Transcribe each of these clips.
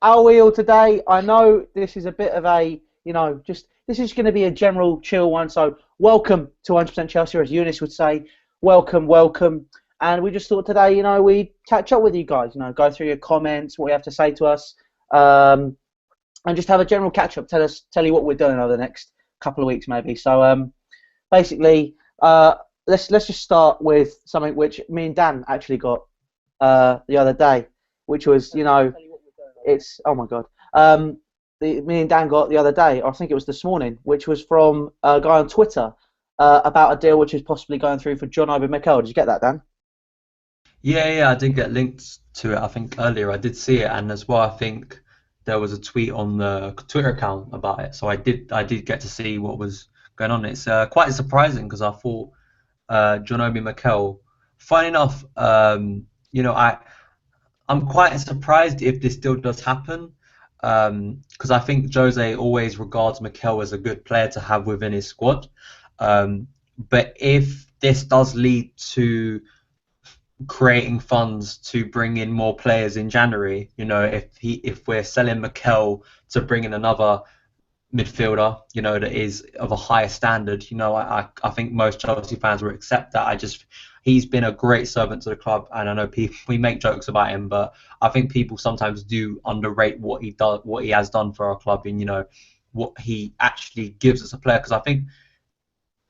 How are we all today? I know this is a bit of a, this is going to be a general chill one. So welcome to 100% Chelsea, as Eunice would say. Welcome, welcome. And we just thought today, we'd catch up with you guys, go through your comments, what you have to say to us, and just have a general catch up. Tell you what we're doing over the next couple of weeks, maybe. So basically, let's just start with something which me and Dan actually got the other day, which was, it's, oh my God, me and Dan got the other day, I think it was this morning, which was from a guy on Twitter about a deal which is possibly going through for John Obi Mikel. Did you get that, Dan? Yeah, I did get linked to it. I think earlier I did see it, and as well, I think there was a tweet on the Twitter account about it. So I did get to see what was going on. It's quite surprising because I thought John Obi Mikel. Funny enough, I'm quite surprised if this still does happen, because I think Jose always regards Mikel as a good player to have within his squad. But if this does lead to creating funds to bring in more players in January, if we're selling Mikel to bring in another midfielder, that is of a higher standard, I think most Chelsea fans will accept that. He's been a great servant to the club, and I know we make jokes about him, but I think people sometimes do underrate what he has done for our club, and what he actually gives us a player. Because I think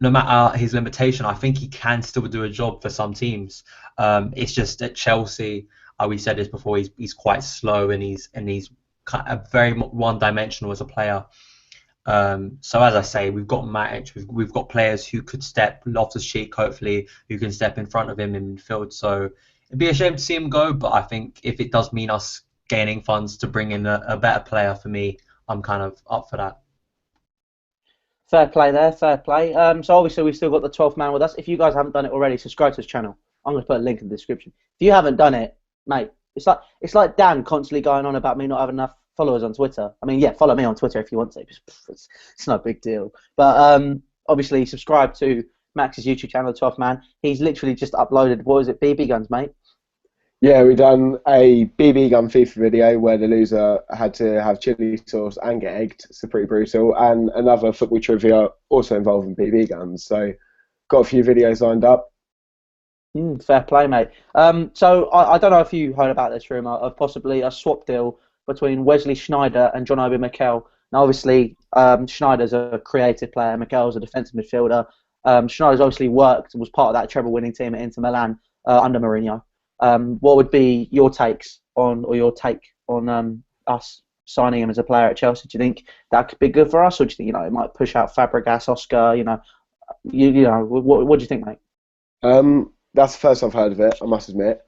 no matter his limitation, I think he can still do a job for some teams. It's just at Chelsea, we said this before, he's quite slow, and he's kind of very one-dimensional as a player. So as I say, we've got Matic, we've got players who could step, Loftus-Cheek hopefully, who can step in front of him in midfield. So it'd be a shame to see him go, but I think if it does mean us gaining funds to bring in a better player, for me, I'm kind of up for that. Fair play there, fair play. So obviously we've still got the 12th man with us. If you guys haven't done it already, subscribe to this channel. I'm going to put a link in the description. If you haven't done it, mate, it's like Dan constantly going on about me not having enough followers on Twitter. I mean, yeah, follow me on Twitter if you want to. It's no big deal. But obviously subscribe to Max's YouTube channel, the 12th man. He's literally just uploaded, what was it, BB guns, mate? Yeah, we done a BB gun FIFA video where the loser had to have chili sauce and get egged. It's pretty brutal. And another football trivia also involving BB guns. So got a few videos lined up. Fair play, mate. So I don't know if you heard about this rumour of possibly a swap deal between Wesley Sneijder and John Obi Mikel. Now, obviously, Schneider's a creative player. Mikel's a defensive midfielder. Schneider's obviously worked and was part of that treble-winning team at Inter Milan under Mourinho. What would be your takes on, or your take on us signing him as a player at Chelsea? Do you think that could be good for us, or do you think it might push out Fabregas, Oscar? What do you think, mate? That's the first I've heard of it, I must admit.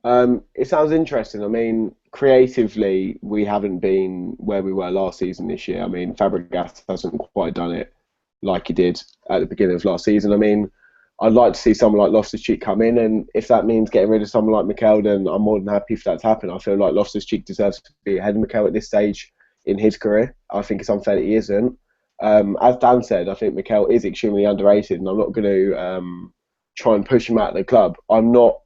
It sounds interesting. I mean, creatively, we haven't been where we were last season this year. I mean, Fabregas hasn't quite done it like he did at the beginning of last season. I mean, I'd like to see someone like Loftus-Cheek come in, and if that means getting rid of someone like Mikel, then I'm more than happy for that to happen. I feel like Loftus-Cheek deserves to be ahead of Mikel at this stage in his career. I think it's unfair that he isn't. As Dan said, I think Mikel is extremely underrated, and I'm not going to try and push him out of the club. I'm not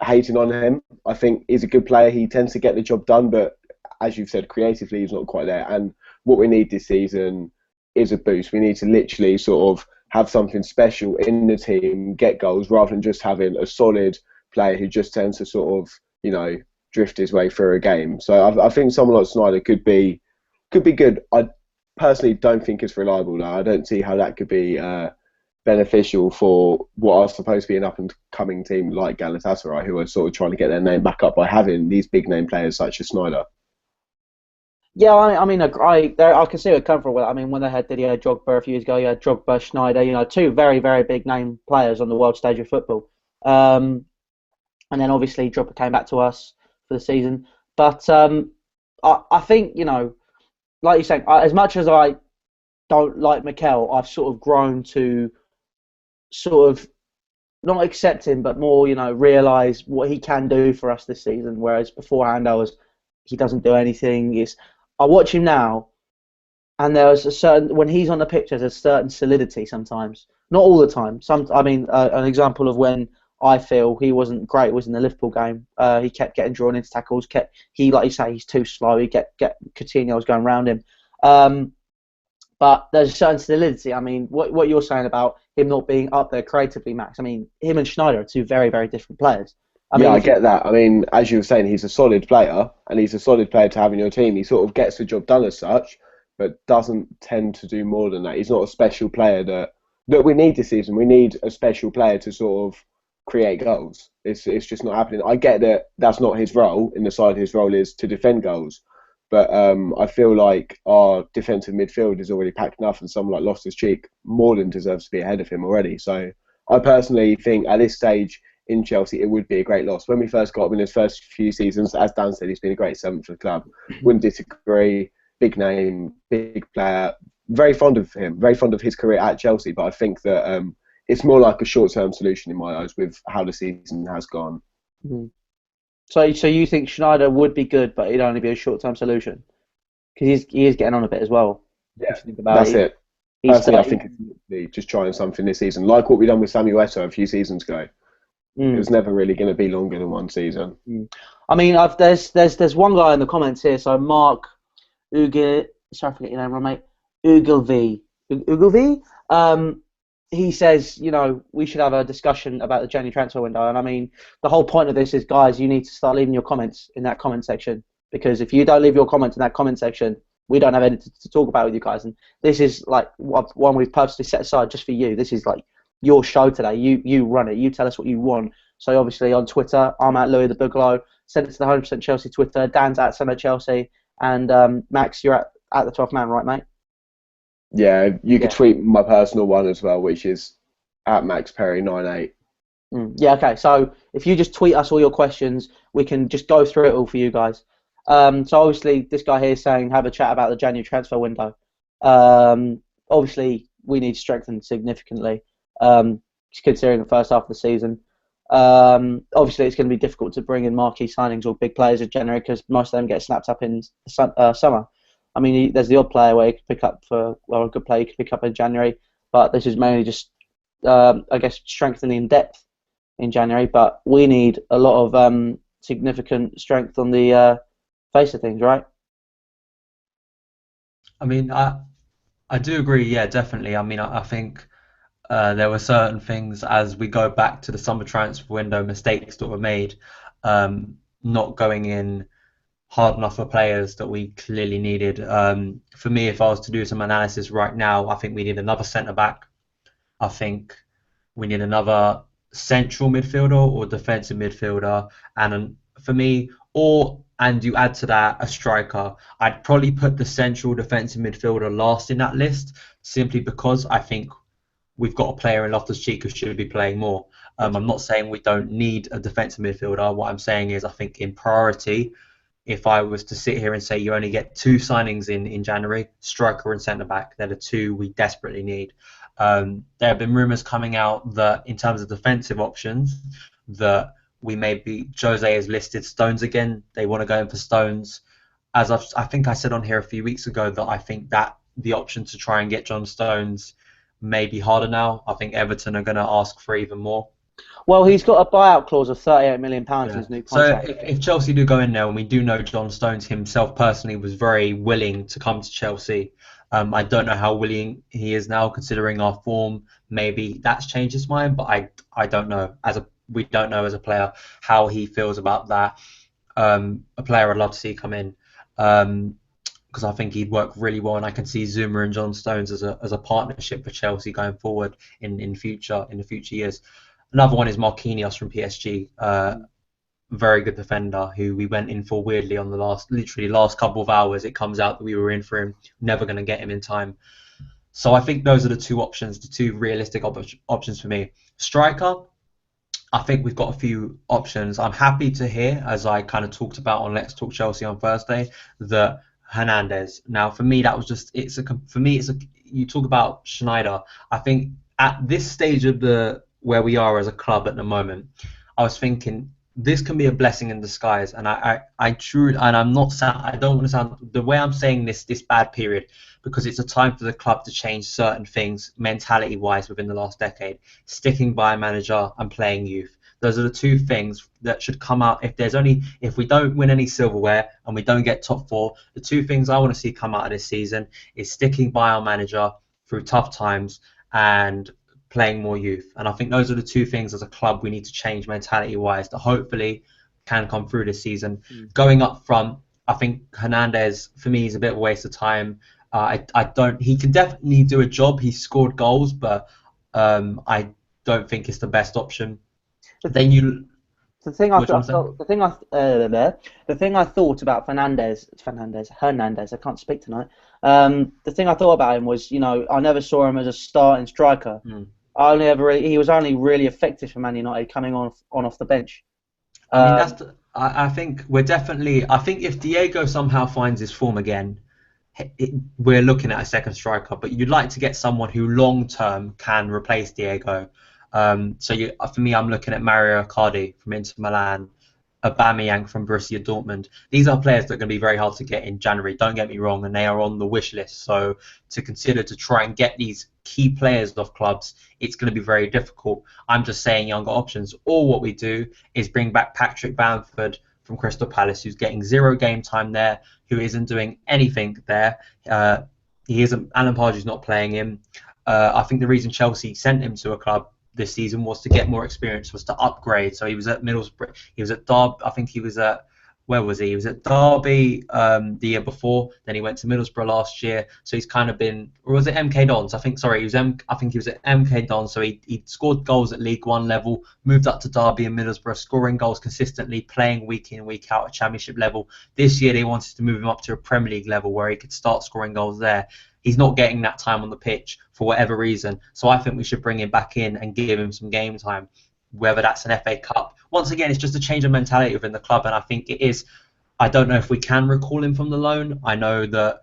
hating on him. I think he's a good player. He tends to get the job done, but as you've said, creatively he's not quite there. And what we need this season is a boost. We need to literally sort of have something special in the team, get goals, rather than just having a solid player who just tends to sort of, drift his way through a game. So I think someone like Sneijder could be good. I personally don't think it's reliable though. I don't see how that could be beneficial for what are supposed to be an up-and-coming team like Galatasaray, who are sort of trying to get their name back up by having these big-name players such as Sneijder. Yeah, I mean, I can see where it come from. I mean, when they had Didier Drogba a few years ago, you had Drogba, Sneijder, two very, very big-name players on the world stage of football. And then obviously Drogba came back to us for the season. But I think, like you're saying, as much as I don't like Mikel, I've sort of grown to sort of not accept him, but more, realise what he can do for us this season. Whereas beforehand, he doesn't do anything. I watch him now, and there's when he's on the pitch, there's a certain solidity sometimes. Not all the time. An example of when I feel he wasn't great. Was in the Liverpool game. He kept getting drawn into tackles. Like you say, he's too slow. He get Coutinho was going around him. But there's a certain solidity. I mean, what you're saying about him not being up there creatively, Max. I mean, him and Schneider are two very, very different players. I get that. I mean, as you were saying, he's a solid player, and he's a solid player to have in your team. He sort of gets the job done as such, but doesn't tend to do more than that. He's not a special player that we need this season. We need a special player to sort of create goals. It's just not happening. I get that that's not his role in the side. His role is to defend goals. But I feel like our defensive midfield is already packed enough, and someone like Loftus-Cheek more than deserves to be ahead of him already. So I personally think at this stage in Chelsea, it would be a great loss. When we first got him in his first few seasons, as Dan said, he's been a great servant for the club. Wouldn't disagree. Big name, big player. Very fond of him. Very fond of his career at Chelsea. But I think that it's more like a short-term solution in my eyes with how the season has gone. Mm-hmm. So you think Schneider would be good, but it'd only be a short-term solution? Because he is getting on a bit as well. Yeah, that's it. Personally, I think it's just trying something this season, like what we done with Samuel Eto'o a few seasons ago. It was never really going to be longer than one season. I mean, there's one guy in the comments here. So Mark Ugel, sorry, I forget your name, mate. Ugel he says, we should have a discussion about the January transfer window. And I mean, the whole point of this is, guys, you need to start leaving your comments in that comment section, because if you don't leave your comments in that comment section, we don't have anything to talk about with you guys. And this is like one we've purposely set aside just for you. This is like your show today. You run it. You tell us what you want. So obviously on Twitter, I'm at Louis the Boogaloo. Send it to the 100% Chelsea Twitter. Dan's at Sunday Chelsea, and Max, you're at the 12th man, right, mate? Yeah, you could tweet my personal one as well, which is at MaxPerry98. Yeah, okay. So if you just tweet us all your questions, we can just go through it all for you guys. So obviously, this guy here is saying have a chat about the January transfer window. Obviously, we need to strengthen significantly, considering the first half of the season. Obviously, it's going to be difficult to bring in marquee signings or big players in January because most of them get snapped up in summer. I mean, there's the odd player where you can pick up a good player you can pick up in January, but this is mainly just, I guess, strengthening depth in January. But we need a lot of significant strength on the face of things, right? I mean, I do agree. Yeah, definitely. I mean, I think there were certain things as we go back to the summer transfer window, mistakes that were made, not going in hard enough for players that we clearly needed. For me, if I was to do some analysis right now, I think we need another centre-back. I think we need another central midfielder or defensive midfielder. And for me, and you add to that a striker. I'd probably put the central defensive midfielder last in that list, simply because I think we've got a player in Loftus-Cheek who should be playing more. I'm not saying we don't need a defensive midfielder. What I'm saying is I think in priority, if I was to sit here and say you only get two signings in January, striker and centre-back, they're the two we desperately need. There have been rumours coming out that in terms of defensive options, that Jose has listed Stones again. They want to go in for Stones. As I think I said on here a few weeks ago that I think that the option to try and get John Stones may be harder now. I think Everton are going to ask for even more. Well, he's got a buyout clause of £38 million in his new contract. So if Chelsea do go in there, and we do know John Stones himself personally was very willing to come to Chelsea, I don't know how willing he is now, considering our form. Maybe that's changed his mind, but I don't know. We don't know as a player how he feels about that. A player I'd love to see come in, because I think he'd work really well, and I can see Zuma and John Stones as a partnership for Chelsea going forward in the future years. Another one is Marquinhos from PSG, very good defender who we went in for weirdly on the last couple of hours. It comes out that we were in for him, never going to get him in time. So I think those are the two options, the two realistic options for me. Striker, I think we've got a few options. I'm happy to hear, as I kind of talked about on Let's Talk Chelsea on Thursday, that Hernandez. Now, for me, that was just you talk about Schneider. I think at this stage of where we are as a club at the moment, I was thinking this can be a blessing in disguise, and I don't want to sound the way I'm saying this bad period, because it's a time for the club to change certain things mentality wise within the last decade, sticking by a manager and playing youth. Those are the two things that should come out. If we don't win any silverware and we don't get top four, the two things I want to see come out of this season is sticking by our manager through tough times and playing more youth. And I think those are the two things as a club we need to change mentality-wise that hopefully can come through this season. Going up front, I think Hernandez, for me, is a bit of a waste of time. He can definitely do a job. He scored goals, but I don't think it's the best option. The thing I thought about Hernandez, I can't speak tonight. The thing I thought about him was, I never saw him as a starting striker. He was only really effective for Man United coming on off the bench. I think if Diego somehow finds his form again, we're looking at a second striker. But you'd like to get someone who long term can replace Diego. For me, I'm looking at Mario Icardi from Inter Milan, Aubameyang from Borussia Dortmund. These are players that are going to be very hard to get in January, don't get me wrong, and they are on the wish list. So to consider to try and get these key players off clubs, it's going to be very difficult. I'm just saying younger options. Or what we do is bring back Patrick Bamford from Crystal Palace, who's getting 0 game time there, who isn't doing anything there. Alan Pardew's not playing him. I think the reason Chelsea sent him to a club this season was to get more experience, was to upgrade. So he was at Middlesbrough, he was at Derby, I think he was at, where was he? He was at Derby the year before, then he went to Middlesbrough last year. So he's kind of been, or was it MK Dons? I think he was at MK Dons. So he scored goals at League One level, moved up to Derby and Middlesbrough, scoring goals consistently, playing week in, week out at Championship level. This year they wanted to move him up to a Premier League level where he could start scoring goals there. He's not getting that time on the pitch for whatever reason. So I think we should bring him back in and give him some game time, whether that's an FA Cup. Once again, it's just a change of mentality within the club, and I think it is. I don't know if we can recall him from the loan. I know that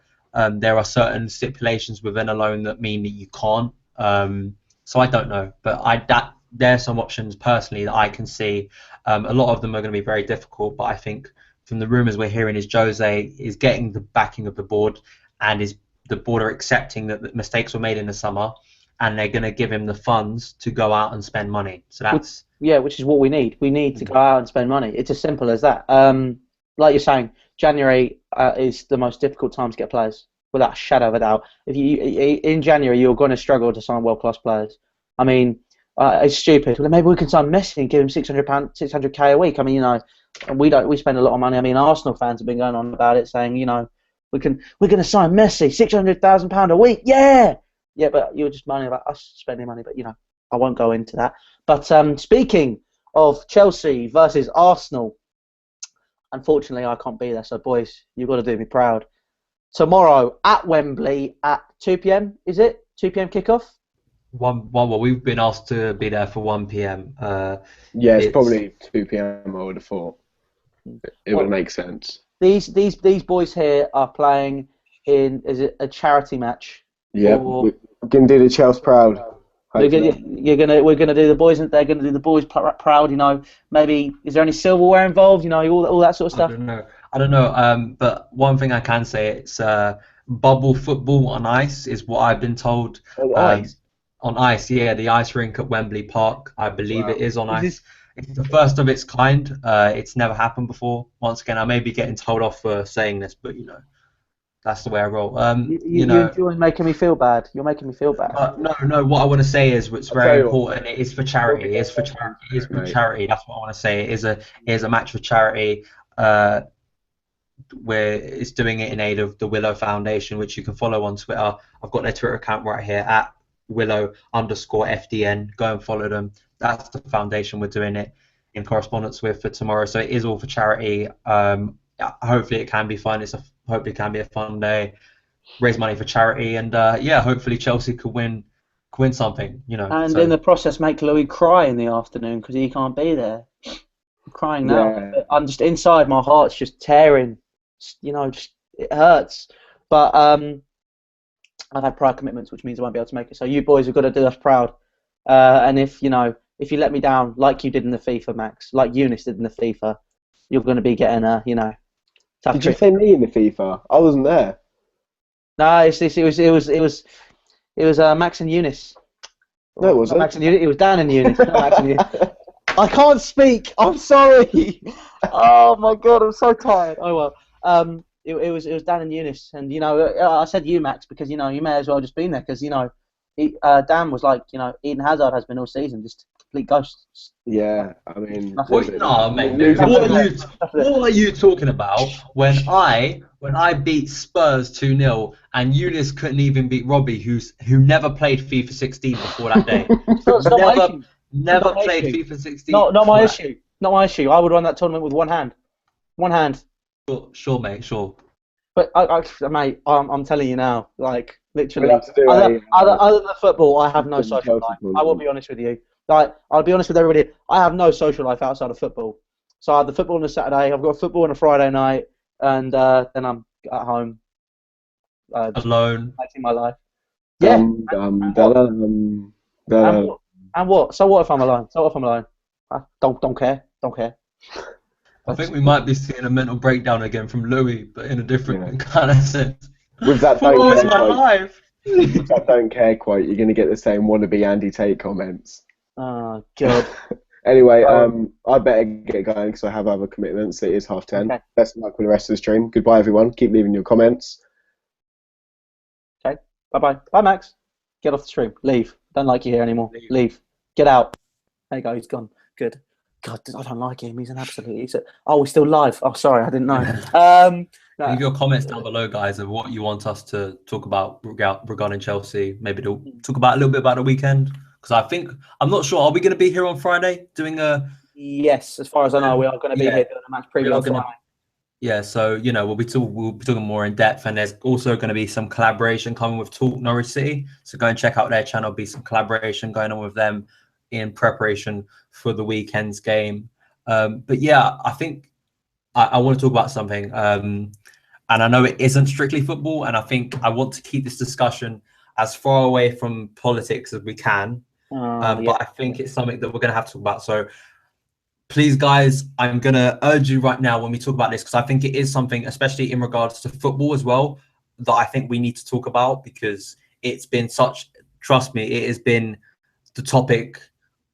there are certain stipulations within a loan that mean that you can't. So I don't know, but there are some options personally that I can see. A lot of them are going to be very difficult, but I think from the rumours we're hearing is Jose is getting the backing of the board, and the board are accepting that mistakes were made in the summer, and they're going to give him the funds to go out and spend money. So that's which is what we need. We need to go out and spend money. It's as simple as that. Like you're saying, January is the most difficult time to get players, without a shadow of a doubt. In January, you're going to struggle to sign world-class players. I mean, it's stupid. Well, maybe we can sign Messi and give him £600k a week. I mean, we spend a lot of money. I mean, Arsenal fans have been going on about it, saying, we're going to sign Messi, £600,000 a week. Yeah, but you're just moaning about us spending money. But I won't go into that. But speaking of Chelsea versus Arsenal, unfortunately I can't be there. So boys, you've got to do me proud. Tomorrow at Wembley at 2 p.m. Is it 2 p.m. kickoff? Well, we've been asked to be there for 1 p.m. It's probably 2 p.m. I would have thought. It would make sense. These boys here are playing in, is it a charity match? Yeah, we're going to do the Chelsea proud. We're gonna do the boys, and they're gonna do the boys proud. Maybe is there any silverware involved? All that sort of stuff. I don't know. But one thing I can say, it's bubble football on ice is what I've been told. On ice, yeah, the ice rink at Wembley Park. I believe it is on ice. It's the first of its kind. It's never happened before. Once again, I may be getting told off for saying this, but that's the way I roll. You're making me feel bad. You're making me feel bad. No. What I want to say is, what's very important. It is for charity. It is for charity. It is for charity. That's what I want to say. It is a match for charity. Where it's doing it in aid of the Willow Foundation, which you can follow on Twitter. I've got their Twitter account right here at Willow_FDN. Go and follow them. That's the foundation we're doing it in correspondence with for tomorrow. So it is all for charity. Hopefully it can be fun. Hopefully it can be a fun day. Raise money for charity, and hopefully Chelsea could win something. And in the process, make Louis cry in the afternoon because he can't be there. I'm crying now. Yeah. I'm just inside. My heart's just tearing. Just it hurts. But I've had prior commitments, which means I won't be able to make it. So you boys have got to do us proud. And if you let me down like you did in the FIFA, Max, like Eunice did in the FIFA, you're going to be getting a tough. Did you say me in the FIFA? I wasn't there. No, it was Max and Eunice. No, it wasn't. Max and Eunice. It was Dan and Eunice. Not Max and Eunice. I can't speak. I'm sorry. Oh my god, I'm so tired. Oh well. It was Dan and Eunice, and I said you, Max, because you may as well just been there, because Dan was like, Eden Hazard has been all season, just complete ghosts. Yeah, I mean, What? No, mate. losing What are you talking about? When I beat Spurs 2-0 and Eunice couldn't even beat Robbie, who never played FIFA 16 before that day. It's not my issue. Never played FIFA 16. Not my issue. Not my issue. I would run that tournament with one hand. One hand. Sure, mate. Sure. But mate, I'm telling you now, like literally, We'll have to do other than football, I have no social life. I will be honest with you. Like, I'll be honest with everybody. I have no social life outside of football. So I have the football on a Saturday. I've got football on a Friday night, and then I'm at home, alone, acting my life. Yeah. And what? So what if I'm alone? I don't care. I think we might be seeing a mental breakdown again from Louis, but in a different kind of sense. With that football is my life. With that don't care quote, you're going to get the same wannabe Andy Tate comments. Oh, God. Anyway, I better get going because I have other commitments. It is 10:30. Okay. Best of luck with the rest of the stream. Goodbye, everyone. Keep leaving your comments. Okay. Bye-bye. Bye, Max. Get off the stream. Leave. Don't like you here anymore. Leave. Get out. There you go. He's gone. Good. God, I don't like him. He's an absolute... we're still live. Oh, sorry. I didn't know. Leave your comments down below, guys, of what you want us to talk about regarding Chelsea. Maybe to talk about a little bit about the weekend. Because I'm not sure. Are we going to be here on Friday doing a... Yes, as far as I know, we are going to be here doing a match preview on Friday. Yeah, so, we'll be talking more in depth, and there's also going to be some collaboration coming with Talk Norwich City. So go and check out their channel. Be some collaboration going on with them in preparation for the weekend's game. But yeah, I think I want to talk about something. And I know it isn't strictly football, and I think I want to keep this discussion as far away from politics as we can. But I think it's something that we're going to have to talk about. So please, guys, I'm going to urge you right now when we talk about this, because I think it is something, especially in regards to football as well, that I think we need to talk about, because it's been trust me, it has been the topic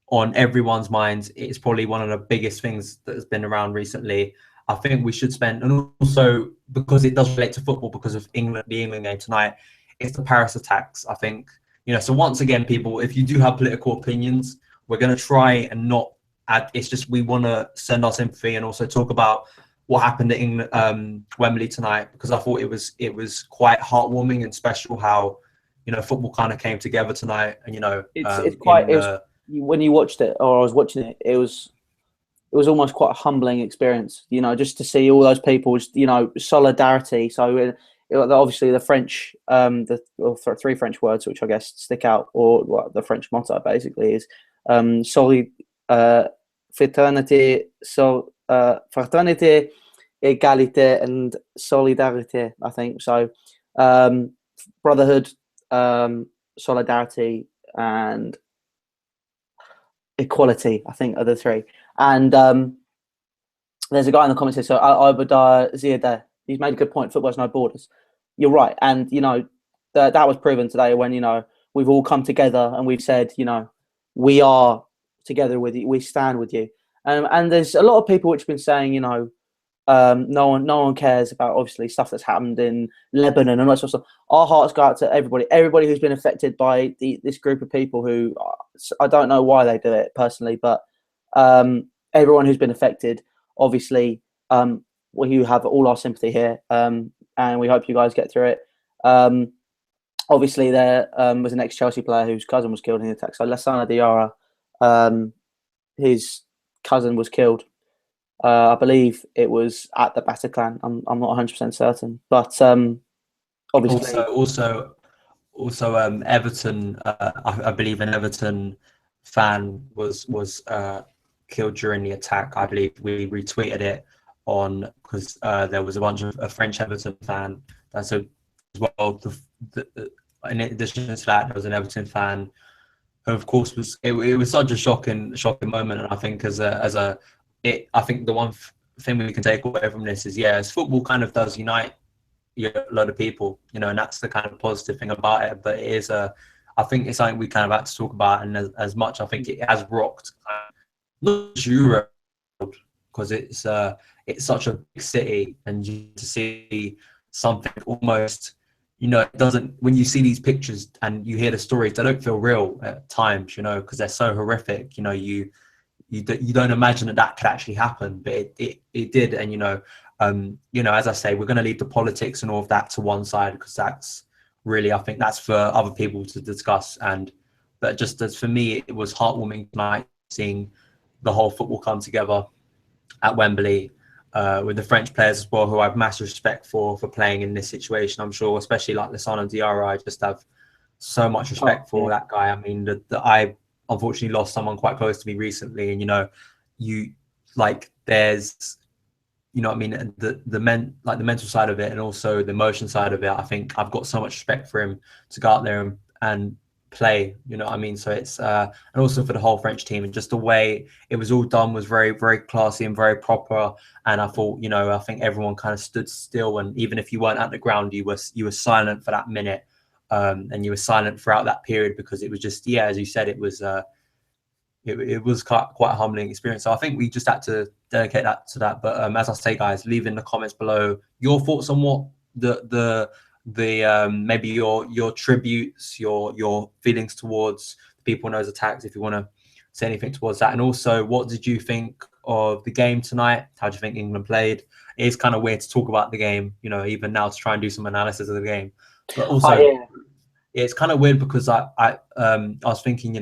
on everyone's minds. It's probably one of the biggest things that has been around recently. I think we should spend, and also because it does relate to football, because of the England game tonight, it's the Paris attacks. I think, so once again, people, if you do have political opinions, we're going to try and not add, it's just we want to send our sympathy and also talk about what happened at England, Wembley tonight, because I thought it was quite heartwarming and special how, football kind of came together tonight. And, when you watched it, or I was watching it, it was almost quite a humbling experience, just to see all those people, solidarity. So obviously the French, three French words, which I guess stick out, or what the French motto basically is, fraternity, fraternity, égalité, and solidarité, I think. So brotherhood, solidarity, and equality, I think, are the three. And there's a guy in the comments here, so Albadar Ziyadeh, he's made a good point. Football has no borders. You're right. And, that was proven today when, we've all come together and we've said, we are together with you. We stand with you. And there's a lot of people which have been saying, no one cares about, obviously, stuff that's happened in Lebanon and all that sort of stuff. Our hearts go out to everybody who's been affected by this group of people who, I don't know why they do it personally, but everyone who's been affected, obviously, you have all our sympathy here, and we hope you guys get through it. Obviously, there was an ex-Chelsea player whose cousin was killed in the attack. So Lassana Diarra, his cousin was killed. I believe it was at the Bataclan. I'm not 100% certain, but obviously also Everton. I believe an Everton fan was killed during the attack. I believe we retweeted it because there was a bunch of a French Everton fan. And so as well, in addition to that, there was an Everton fan who, of course, it was such a shocking moment. And I think I think the one thing we can take away from this is, yes, football kind of does unite a lot of people, and that's the kind of positive thing about it. But it is I think it's something we kind of had to talk about, and as much I think it has rocked not just Europe, because it's such a big city, and to see something almost, it doesn't, when you see these pictures and you hear the stories, they don't feel real at times, because they're so horrific. You don't imagine that could actually happen, but it did. And as I say, we're going to leave the politics and all of that to one side, because that's really, I think that's for other people to discuss. But just as for me, it was heartwarming tonight seeing the whole football come together at Wembley, with the French players as well, who I have massive respect for playing in this situation. I'm sure, especially like Lissana Diarra, I just have so much respect for that guy. I mean, I unfortunately lost someone quite close to me recently, and there's, what I mean, the mental side of it, and also the emotion side of it. I think I've got so much respect for him to go out there and play, what I mean? So it's and also for the whole French team, and just the way it was all done was very, very classy and very proper. And I thought, I think everyone kind of stood still, and even if you weren't at the ground, you were silent for that minute, and you were silent throughout that period, because it was just, as you said, it was quite a humbling experience. So I think we just had to dedicate that to that. But as I say, guys, leave in the comments below your thoughts on what the maybe your tributes, your feelings towards the people in those attacks, if you want to say anything towards that. And also, what did you think of the game tonight? How do you think England played? It is kind of weird to talk about the game, even now, to try and do some analysis of the game. But also, it's kind of weird because I was thinking,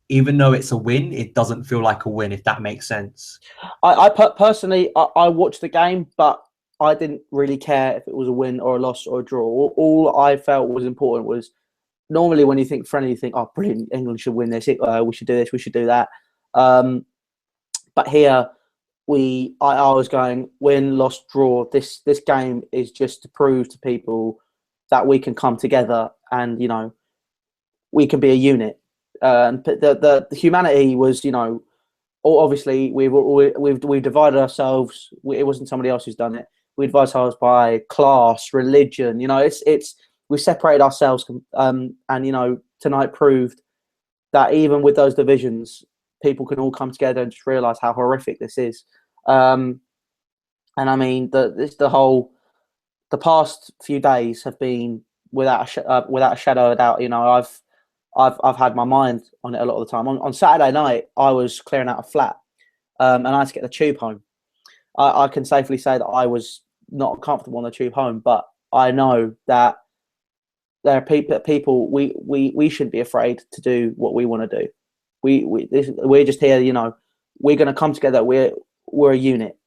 even though it's a win, it doesn't feel like a win, if that makes sense. I personally, I watched the game, but I didn't really care if it was a win or a loss or a draw. All I felt was important was, normally when you think friendly, you think, oh, brilliant, England should win this. We should do this. We should do that. But here, I was going, win, loss, draw. This game is just to prove to people that we can come together and, we can be a unit. The humanity was, obviously we've divided ourselves. It wasn't somebody else who's done it. We divided ourselves by class, religion. It's we separated ourselves, and tonight proved that even with those divisions, people can all come together and just realise how horrific this is. And I mean, the past few days have been without a shadow of a doubt. I've had my mind on it a lot of the time. On Saturday night, I was clearing out a flat, and I had to get the tube home. I can safely say that I was not comfortable on the tube home, but I know that there are people we shouldn't be afraid to do what we want to do. We're just here, we're going to come together. We're a unit.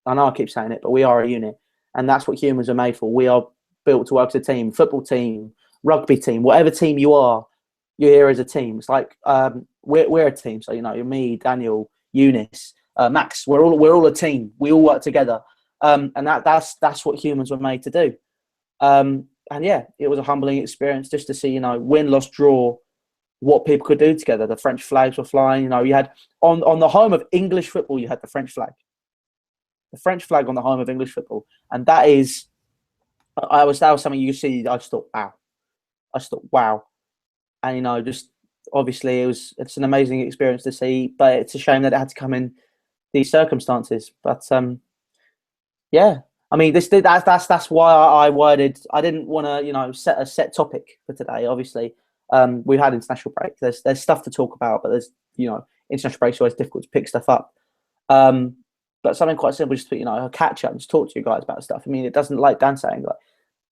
I know I keep saying it, but we are a unit, and that's what humans are made for. We are built to work as a team, football team, rugby team, whatever team you are. You're here as a team. It's like we're a team. So you're me, Daniel, Eunice, Max. We're all a team. We all work together, and that's what humans were made to do. And yeah, it was a humbling experience just to see win, loss, draw, what people could do together. The French flags were flying. You had on the home of English football, you had the French flag. The French flag on the home of English football, and that was something you see. I just thought, wow. And just obviously it's an amazing experience to see, but it's a shame that it had to come in these circumstances. But yeah, I mean that's why I worded. I didn't want to set a set topic for today. Obviously, we've had international break. There's stuff to talk about, but there's international breaks are always difficult to pick stuff up. But something quite simple, just a catch up and just talk to you guys about stuff. I mean, it doesn't, like Dan saying, like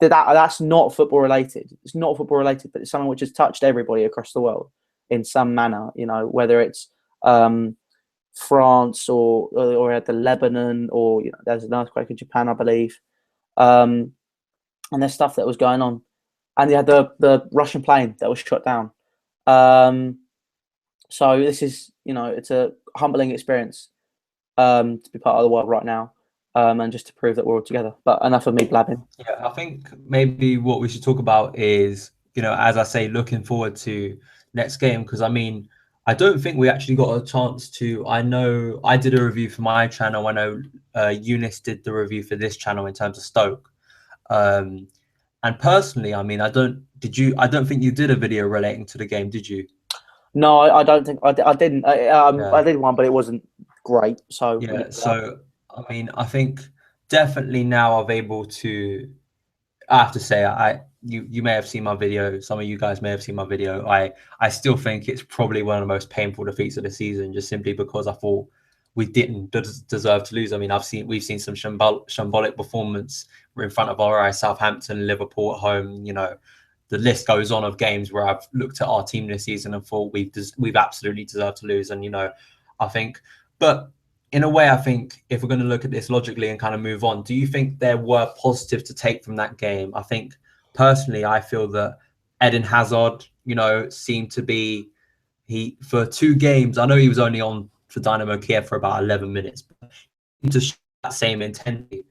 that's not football related. It's not football related, but it's something which has touched everybody across the world in some manner. Whether it's France or at the Lebanon, or there's an earthquake in Japan, I believe, and there's stuff that was going on, and you had the Russian plane that was shot down. So this is it's a humbling experience to be part of the world right now. And just to prove that we're all together. But enough of me blabbing. Yeah, I think maybe what we should talk about is, as I say, looking forward to next game, because I mean, I don't think we actually got a chance to. I know I did a review for my channel. I know Eunice did the review for this channel in terms of Stoke. And personally, I mean, I don't think you did a video relating to the game, did you? No, I don't think I didn't. Yeah. I did one, but it wasn't great. So we'll leave Yeah. it there. So I mean, I think definitely now I'm able to. I have to say, you may have seen my video. Some of you guys may have seen my video. I still think it's probably one of the most painful defeats of the season, just simply because I thought we didn't deserve to lose. I mean, we've seen some shambolic performance in front of our eyes, Southampton, Liverpool at home. You know, the list goes on of games where I've looked at our team this season and thought we've absolutely deserved to lose. And you know, I think, but in a way, I think if we're going to look at this logically and kind of move on, do you think there were positives to take from that game? I think personally, I feel that Eden Hazard, you know, seemed to be for 2 games. I know he was only on for Dynamo Kiev for about 11 minutes, but to show that same intensity.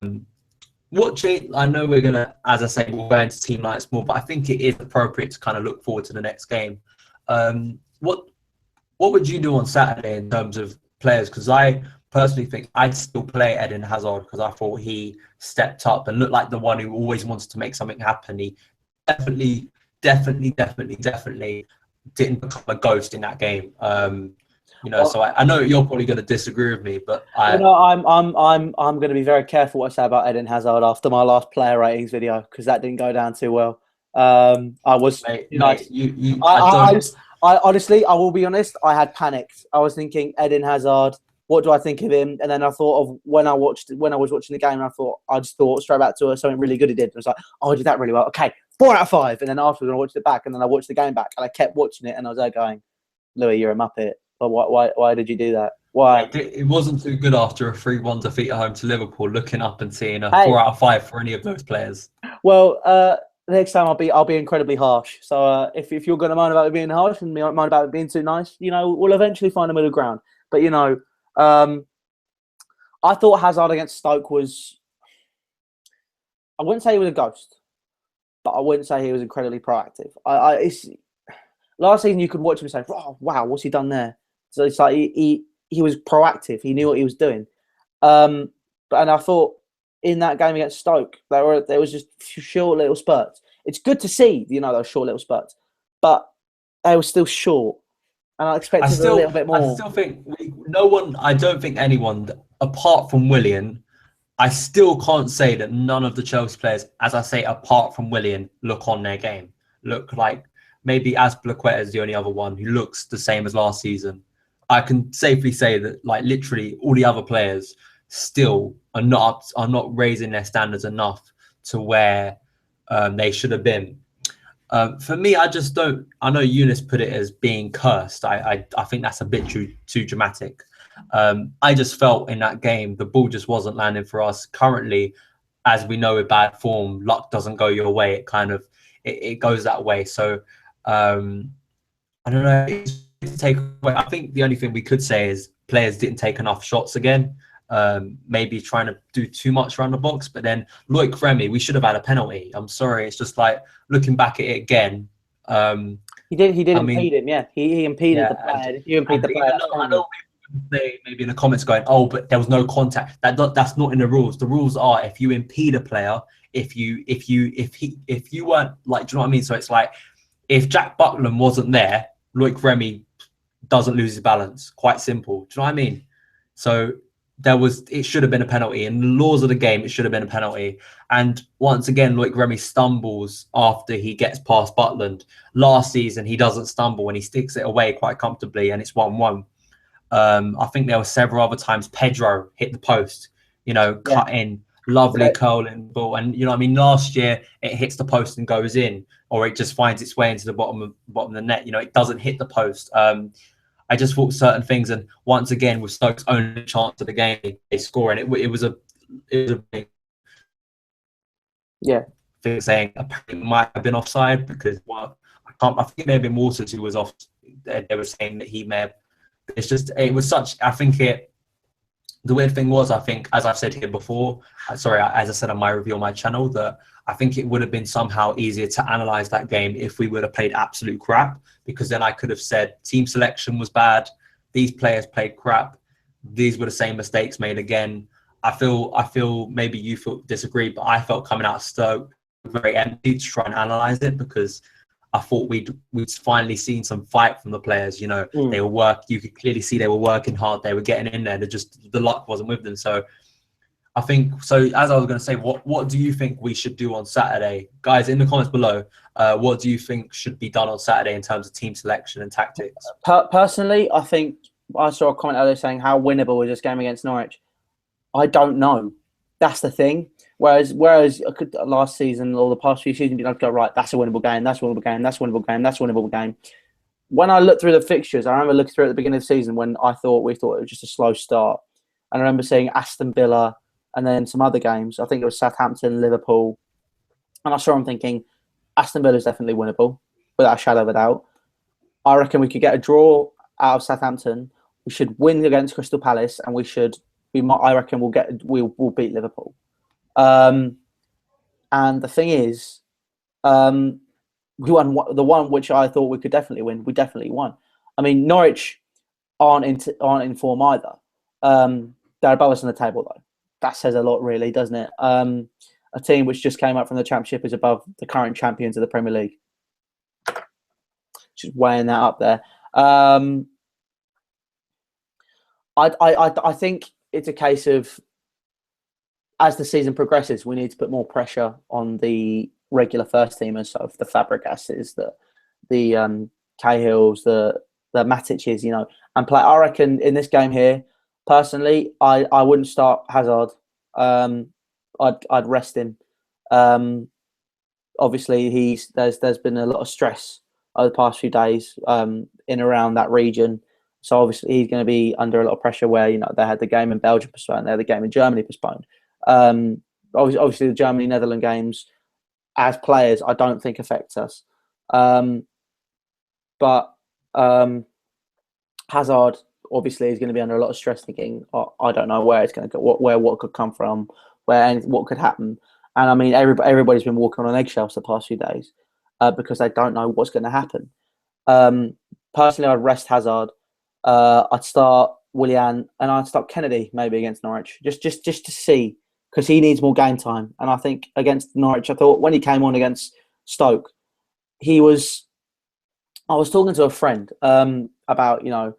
I know we're gonna, as I say, we'll go into team nights more, but I think it is appropriate to kind of look forward to the next game. What would you do on Saturday in terms of players? Because I personally think I'd still play Eden Hazard because I thought he stepped up and looked like the one who always wanted to make something happen. He definitely, definitely didn't become a ghost in that game. You know, so I know you're probably going to disagree with me, but You know, I'm going to be very careful what I say about Eden Hazard after my last player ratings video because that didn't go down too well. I was, mate, you, I honestly, I will be honest, I had panicked. I was thinking Eden Hazard. What do I think of him? And then I thought of when I was watching the game, and I just thought straight back to something really good he did. I was like, oh, I did that really well. Okay, 4 out of 5. And then afterwards, I watched it back, and then I watched the game back, and I kept watching it, and I was there going, Louis, you're a muppet. But why did you do that? Why? it wasn't too good after a 3-1 defeat at home to Liverpool, looking up and seeing a Hey. 4 out of 5 for any of those players. Well, next time I'll be incredibly harsh. So if you're going to mind about it being harsh and mind about it being too nice, you know, we'll eventually find a middle ground. But you know, I thought Hazard against Stoke was. I wouldn't say he was a ghost, but I wouldn't say he was incredibly proactive. Last season you could watch him and say, "Oh, wow, what's he done there?" So it's like he was proactive. He knew what he was doing. And I thought in that game against Stoke, there was just short little spurts. It's good to see, you know, those short little spurts, but they were still short, and I expected a little bit more. I still think I don't think anyone apart from Willian. I still can't say that none of the Chelsea players, as I say, apart from Willian, look on their game. Look like maybe Azpilicueta is the only other one who looks the same as last season. I can safely say that, like, literally all the other players still are not raising their standards enough to where they should have been. For me, I just don't. I know Eunice put it as being cursed. I think that's a bit too dramatic. I just felt in that game the ball just wasn't landing for us. Currently, as we know, with bad form, luck doesn't go your way. It kind of it goes that way. So I don't know. I think the only thing we could say is players didn't take enough shots again. Maybe trying to do too much around the box, but then Loic Remy, we should have had a penalty. I'm sorry, it's just like looking back at it again. He did impede him, yeah. He impeded the player. You impede the player. I know people say maybe in the comments going, "Oh, but there was no contact." That's not in the rules. The rules are if you impede a player, if you weren't, like, do you know what I mean? So it's like if Jack Buckland wasn't there, Loic Remy doesn't lose his balance. Quite simple. Do you know what I mean? So it should have been a penalty. In the laws of the game, it should have been a penalty. And once again, Loic Remy stumbles after he gets past Butland. Last season, he doesn't stumble and he sticks it away quite comfortably, and it's 1-1. I think there were several other times Pedro hit the post, you know, cut in, lovely curling ball. And, you know what I mean? Last year, it hits the post and goes in, or it just finds its way into the bottom of the net. You know, it doesn't hit the post. I just thought certain things, and once again, with Stoke's only chance of the game, they score, and it was a big thing saying apparently it might have been offside because I think maybe Waters who was off. They were saying that he may have. It's just it was such. I think the weird thing was, I think, as I've said here before, as I said on my review on my channel, that I think it would have been somehow easier to analyze that game if we would have played absolute crap, because then I could have said team selection was bad, these players played crap, these were the same mistakes made again. I feel maybe you disagree, but I felt coming out of Stoke very empty to try and analyze it, because I thought we'd finally seen some fight from the players. You know, Mm. they were you could clearly see they were working hard. They were getting in there. The luck wasn't with them. So I think so. As I was going to say, what do you think we should do on Saturday, guys? In the comments below, what do you think should be done on Saturday in terms of team selection and tactics? Personally, I think I saw a comment earlier saying how winnable is this game against Norwich. I don't know. That's the thing. Whereas last season or the past few seasons, you'd have to go, right, that's a winnable game, that's a winnable game, that's a winnable game, that's a winnable game. When I looked through the fixtures, I remember looking through at the beginning of the season when we thought it was just a slow start. And I remember seeing Aston Villa and then some other games. I think it was Southampton, Liverpool. And I saw them thinking, Aston Villa is definitely winnable, without a shadow of a doubt. I reckon we could get a draw out of Southampton. We should win against Crystal Palace, and I reckon we'll beat Liverpool. And the thing is, we won the one which I thought we could definitely win. We definitely won. I mean, Norwich aren't in form either. They're above us on the table though. That says a lot, really, doesn't it? A team which just came up from the Championship is above the current champions of the Premier League. Just weighing that up there. I think it's a case of, as the season progresses, we need to put more pressure on the regular first teamers, so the Fabregases, the Cahills, the Matiches, and play. I reckon in this game here, personally, I wouldn't start Hazard. I'd rest him. Obviously, there's been a lot of stress over the past few days in and around that region. So obviously he's going to be under a lot of pressure where, they had the game in Belgium postponed, they had the game in Germany postponed. Obviously the Germany-Netherlands games, as players, I don't think affects us. But Hazard obviously is going to be under a lot of stress, thinking, I don't know where it's going to go, what could come from, what could happen. And I mean, everybody's been walking on eggshells the past few days because they don't know what's going to happen. Personally, I'd rest Hazard. I'd start Willian and I'd start Kennedy maybe against Norwich, just to see, because he needs more game time. And I think against Norwich, I thought when he came on against Stoke, I was talking to a friend about, I know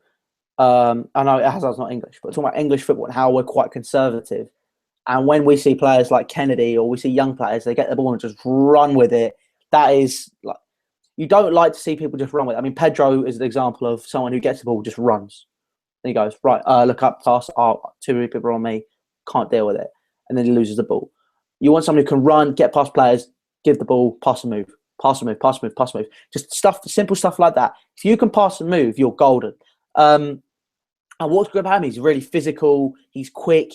Hazard's not English, but talking about English football and how we're quite conservative. And when we see players like Kennedy or we see young players, they get the ball and just run with it. That is like, you don't like to see people just run with it. I mean, Pedro is an example of someone who gets the ball, just runs. And he goes, right, look up, pass, too many people on me, can't deal with it. And then he loses the ball. You want somebody who can run, get past players, give the ball, pass and move, pass and move, pass and move, pass and move. Just simple stuff like that. If you can pass and move, you're golden. And what's good about him, he's really physical, he's quick.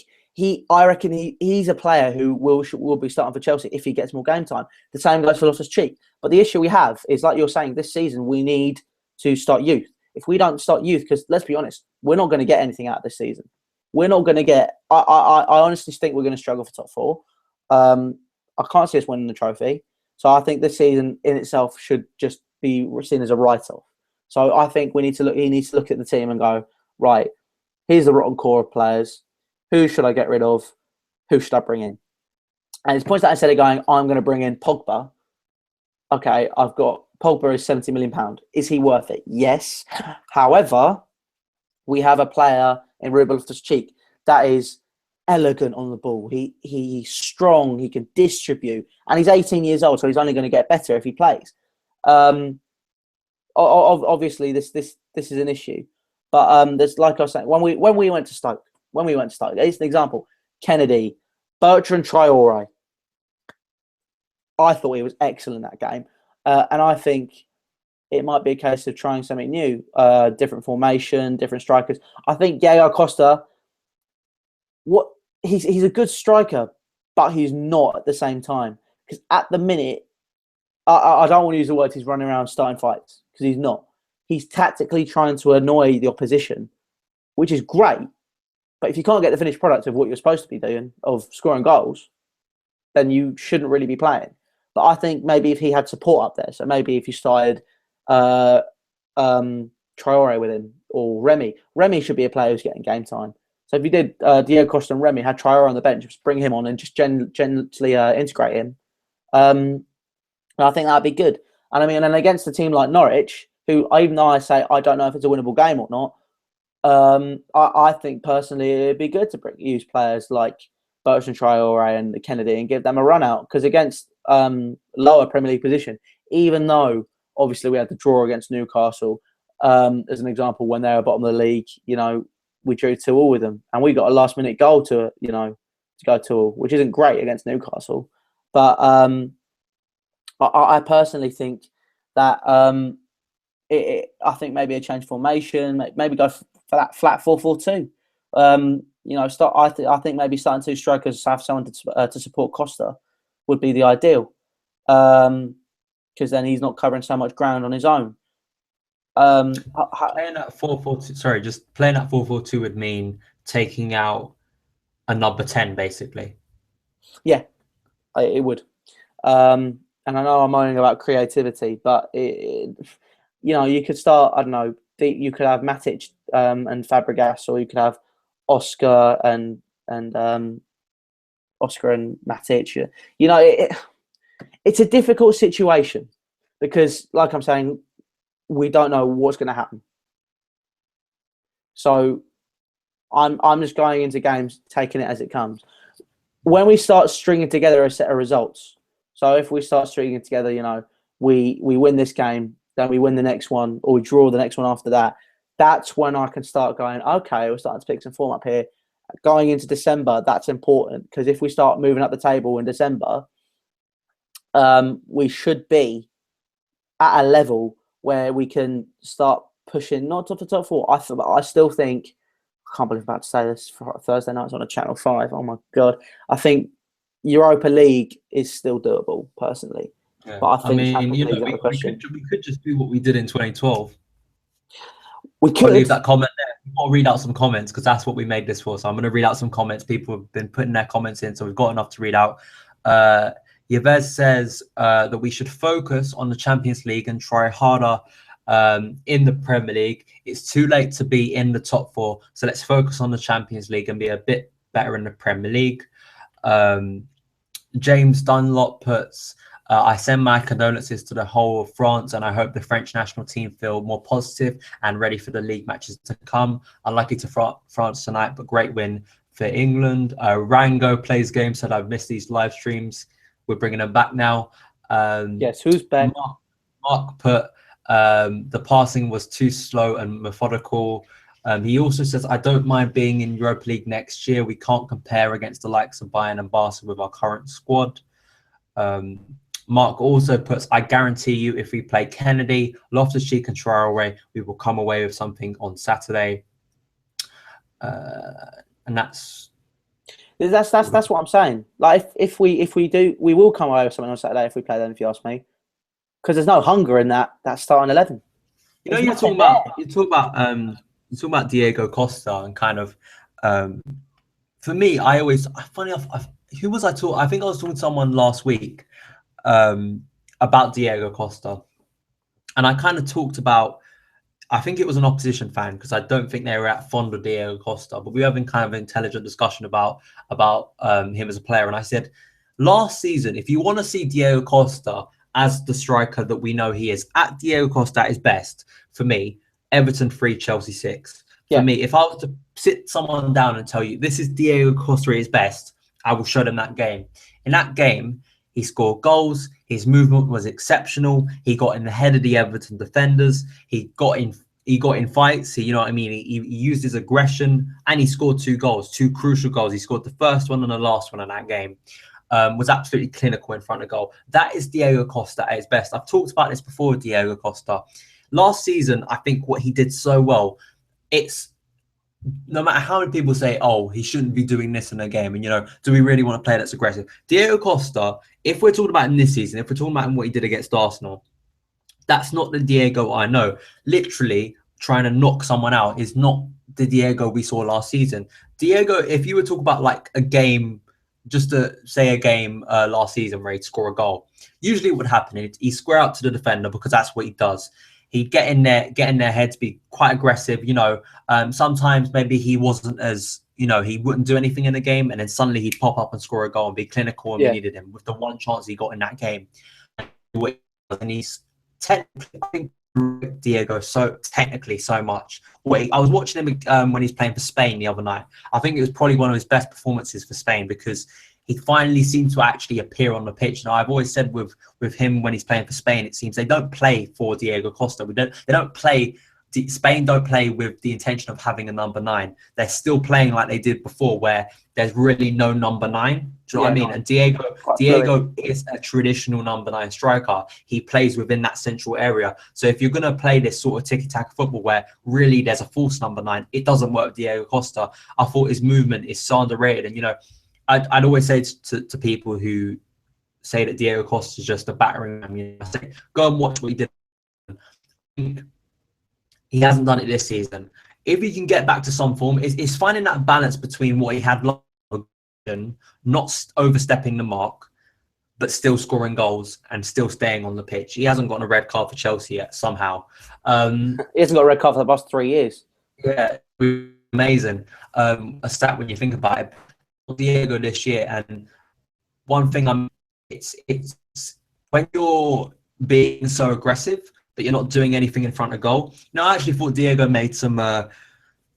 I reckon he's a player who will be starting for Chelsea if he gets more game time. The same goes for Loftus-Cheek. But the issue we have is, like you're saying, this season we need to start youth. If we don't start youth, because let's be honest, we're not going to get anything out of this season. We're not going to get. I honestly think we're going to struggle for top four. I can't see us winning the trophy. So I think this season in itself should just be seen as a write-off. So I think he needs to look at the team and go, right, here's the rotten core of players. Who should I get rid of? Who should I bring in? And it's points that instead of going, I'm going to bring in Pogba. Okay, I've got Pogba is £70 million. Is he worth it? Yes. However, we have a player in Ruben Loftus-Cheek that is elegant on the ball. He's strong. He can distribute, and he's 18 years old, so he's only going to get better if he plays. Obviously, this is an issue, but there's, like I was saying, when we went to Stoke. It's an example. Kennedy, Bertrand Traore. I thought he was excellent in that game. And I think it might be a case of trying something new, different formation, different strikers. I think Diego Costa, he's a good striker, but he's not at the same time. Because at the minute, I don't want to use the words he's running around starting fights, because he's not. He's tactically trying to annoy the opposition, which is great. But if you can't get the finished product of what you're supposed to be doing, of scoring goals, then you shouldn't really be playing. But I think maybe if he had support up there, so maybe if you started Traore with him, or Remy should be a player who's getting game time. So if you did Diego Costa and Remy, had Traore on the bench, just bring him on and just gently integrate him. I think that'd be good. And I mean, and against a team like Norwich, who even though I say I don't know if it's a winnable game or not, I think personally it'd be good to use players like Bertrand Traore and Kennedy and give them a run out, because against lower Premier League position, even though obviously we had the draw against Newcastle as an example when they were bottom of the league, we drew 2-2 with them, and we got a last minute goal to go 2-2, which isn't great against Newcastle, but I personally think that I think maybe a change formation, maybe go for that flat 4-4-2. I think maybe starting two strikers, have someone to support Costa would be the ideal, because then he's not covering so much ground on his own. Playing at 4-4-2. Sorry, just playing at 4-4-2 would mean taking out a number 10, basically. Yeah, it would. And I know I'm moaning about creativity, but you could start. I don't know. You could have Matic and Fabregas, or you could have Oscar and Oscar and Matic. It's a difficult situation because, like I'm saying, we don't know what's going to happen. So I'm just going into games, taking it as it comes. When we start stringing together a set of results, so if we start stringing together, we win this game, then we win the next one, or we draw the next one after that, that's when I can start going, okay, we're starting to pick some form up here. Going into December, that's important, because if we start moving up the table in December, we should be at a level where we can start pushing, not to the top four. I still think, I can't believe I'm about to say this for Thursday nights on a Channel 5. Oh my God. I think Europa League is still doable, personally. Yeah. But I think we could just do what we did in 2012. We could. I'll leave that comment there. I'll read out some comments because that's what we made this for. So I'm going to read out some comments. People have been putting their comments in, so we've got enough to read out. Yves says that we should focus on the Champions League and try harder in the Premier League. It's too late to be in the top four, so let's focus on the Champions League and be a bit better in the Premier League. James Dunlop puts, I send my condolences to the whole of France, and I hope the French national team feel more positive and ready for the league matches to come. Unlucky to France tonight, but great win for England. Rango plays games, said I've missed these live streams. We're bringing them back now. Yes, who's back? Mark put, the passing was too slow and methodical. He also says, I don't mind being in Europa League next year. We can't compare against the likes of Bayern and Barca with our current squad. Mark also puts, I guarantee you if we play Kennedy, Loftus-Cheek and Traore, we will come away with something on Saturday. And that's what I'm saying. Like if we do, we will come away with something on Saturday if we play them, if you ask me. Because there's no hunger in that starting 11. You talk about Diego Costa and kind of, for me, funny enough, who was I talking? I think I was talking to someone last week about Diego Costa, and I kind of talked about, I think it was an opposition fan, because I don't think they were that fond of Diego Costa, but we were having kind of an intelligent discussion about him as a player, and I said, last season, if you want to see Diego Costa as the striker that we know he is, at Diego Costa at his best, for me, Everton 3, Chelsea 6. For me, if I was to sit someone down and tell you this is Diego Costa at his best, I will show them that game. In that game, he scored goals. His movement was exceptional. He got in the head of the Everton defenders. He got in fights. You know what I mean? He used his aggression, and he scored 2 goals, 2 crucial goals. He scored the first one and the last one in that game. Was absolutely clinical in front of goal. That is Diego Costa at his best. I've talked about this before with Diego Costa. Last season, I think what he did so well, it's no matter how many people say, oh, he shouldn't be doing this in a game, and do we really want to play that's aggressive? Diego Costa, if we're talking about in this season, if we're talking about what he did against Arsenal, that's not the Diego I know. Literally trying to knock someone out is not the Diego we saw last season. Diego, if you were talking about like a game, just to say a game last season where he'd score a goal, usually what would happen, he'd square out to the defender because that's what he does. He'd get in their heads, be quite aggressive. Sometimes maybe he wasn't as, he wouldn't do anything in the game, and then suddenly he'd pop up and score a goal and be clinical, and we needed him with the one chance he got in that game. And technically, I think Diego technically so much. I was watching him when he's playing for Spain the other night. I think it was probably one of his best performances for Spain because he finally seemed to actually appear on the pitch. Now, I've always said with him when he's playing for Spain, it seems they don't play for Diego Costa. They don't play. Spain don't play with the intention of having a number 9. They're still playing like they did before, where there's really no number 9. Do you know what I mean? No. And Diego is a traditional number 9 striker. He plays within that central area. So if you're going to play this sort of tiki-taka football where really there's a false number 9, it doesn't work with Diego Costa. I thought his movement is so underrated. And, you know, I'd always say to people who say that Diego Costa is just a battering ram, you know, I say, go and watch what he did. He hasn't done it this season. If he can get back to some form, it's finding that balance between what he had last season, not overstepping the mark, but still scoring goals and still staying on the pitch. He hasn't gotten a red card for Chelsea yet, somehow. He hasn't got a red card for the past 3 years. Yeah, amazing. A stat when you think about it. Diego this year, and one thing it's when you're being so aggressive but you're not doing anything in front of goal. You know, I actually thought Diego made some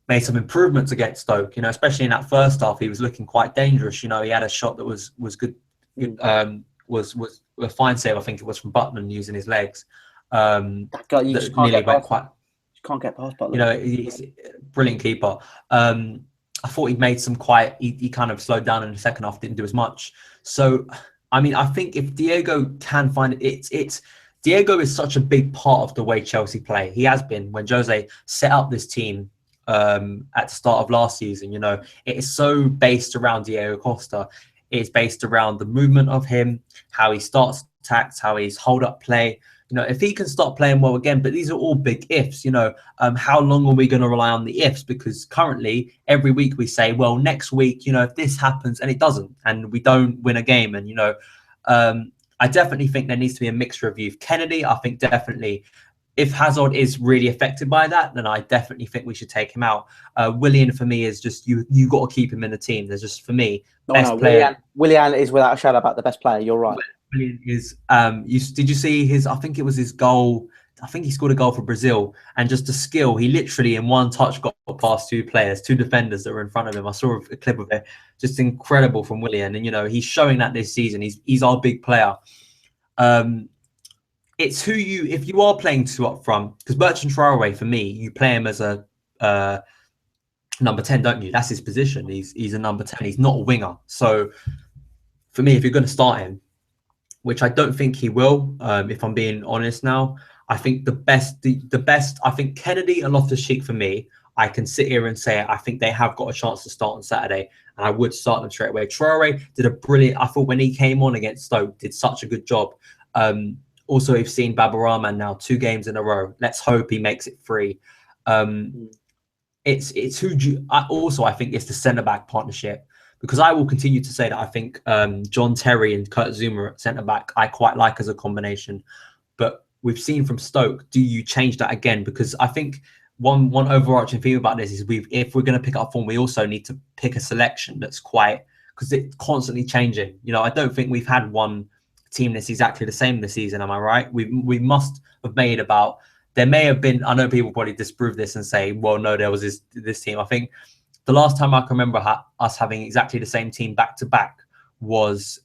improvements against Stoke. You know, especially in that first half, he was looking quite dangerous. You know, he had a shot that was good. Was a fine save. I think it was from Butland using his legs. That guy, you just can't get past Butland. You know, he's a brilliant keeper. I thought he made some he kind of slowed down in the second half, didn't do as much. So, I mean, I think if Diego can find it, Diego is such a big part of the way Chelsea play. He has been. When Jose set up this team at the start of last season, you know, it is so based around Diego Costa. It's based around the movement of him, how he starts attacks, how he's hold up play. You know, if he can start playing well again, but these are all big ifs, you know, how long are we going to rely on the ifs? Because currently, every week we say, well, next week, you know, if this happens, and it doesn't, and we don't win a game. And, you know, I definitely think there needs to be a mixture of youth. Kennedy, I think definitely, if Hazard is really affected by that, then I definitely think we should take him out. Willian, for me, is just, you got to keep him in the team. There's just, for me, best player. Willian is without a shadow about the best player. You're right. Is did you see his? I think it was his goal. I think he scored a goal for Brazil, and just the skill. He literally in one touch got past two defenders that were in front of him. I saw a clip of it. Just incredible from Willian, and you know he's showing that this season. He's our big player. It's if you are playing two up front, because Bertrand Traoré, for me, you play him as a number 10, don't you? That's his position. He's a number 10. He's not a winger. So for me, if you're going to start him, which I don't think he will, if I'm being honest now. I think the best, I think Kennedy and Loftus-Cheek for me, I can sit here and say I think they have got a chance to start on Saturday, and I would start them straight away. Traoré did a brilliant, I thought when he came on against Stoke, did such a good job. Also, we've seen Baba Rahman now 2 games in a row. Let's hope he makes it 3. It's who do you, I think it's the centre-back partnership. Because I will continue to say that I think John Terry and Kurt Zouma at centre-back, I quite like as a combination. But we've seen from Stoke, do you change that again? Because I think one overarching theme about this is if we're going to pick up form, we also need to pick a selection that's quite, because it's constantly changing. You know, I don't think we've had one team that's exactly the same this season. Am I right? We must have made about, there may have been, I know people probably disprove this and say, well, no, there was this team. I think the last time I can remember us having exactly the same team back to back was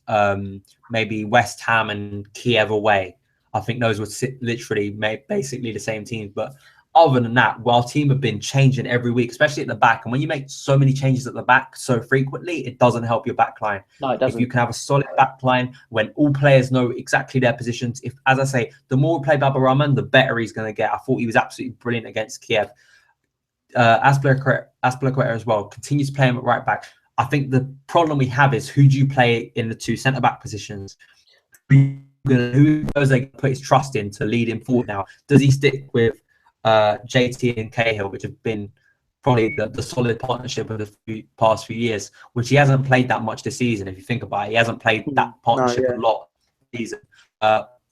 maybe West Ham and Kiev away. I think those were literally basically the same teams. But other than that, our team have been changing every week, especially at the back. And when you make so many changes at the back so frequently, it doesn't help your back line. No, it doesn't. If you can have a solid back line when all players know exactly their positions, if, as I say, the more we play Baba Rahman, the better he's going to get. I thought he was absolutely brilliant against Kiev. Azpilicueta as well continues to play him at right back. I think the problem we have is who do you play in the 2 centre back positions? Who knows they put his trust in to lead him forward now? Does he stick with JT and Cahill, which have been probably the solid partnership of the past few years, which he hasn't played that much this season? If you think about it, he hasn't played that partnership a lot this season.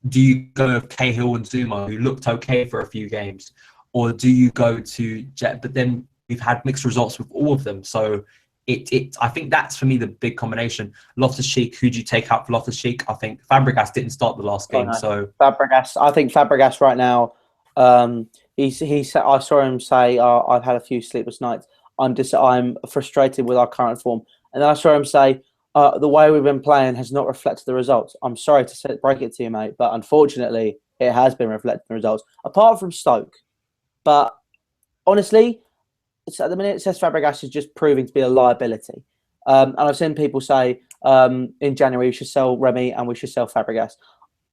Do you go with Cahill and Zouma, who looked okay for a few games? Or do you go to Jet? But then we've had mixed results with all of them. So I think that's for me the big combination. Loftus-Cheek, who do you take out for Loftus-Cheek? I think Fabregas didn't start the last game, so Fabregas. I think Fabregas right now. He said, I saw him say, "I've had a few sleepless nights. I'm frustrated with our current form." And then I saw him say, "The way we've been playing has not reflected the results." I'm sorry to break it to you, mate, but unfortunately, it has been reflecting the results. Apart from Stoke, but honestly, at the minute, Cesc Fabregas is just proving to be a liability. And I've seen people say in January we should sell Remy and we should sell Fabregas.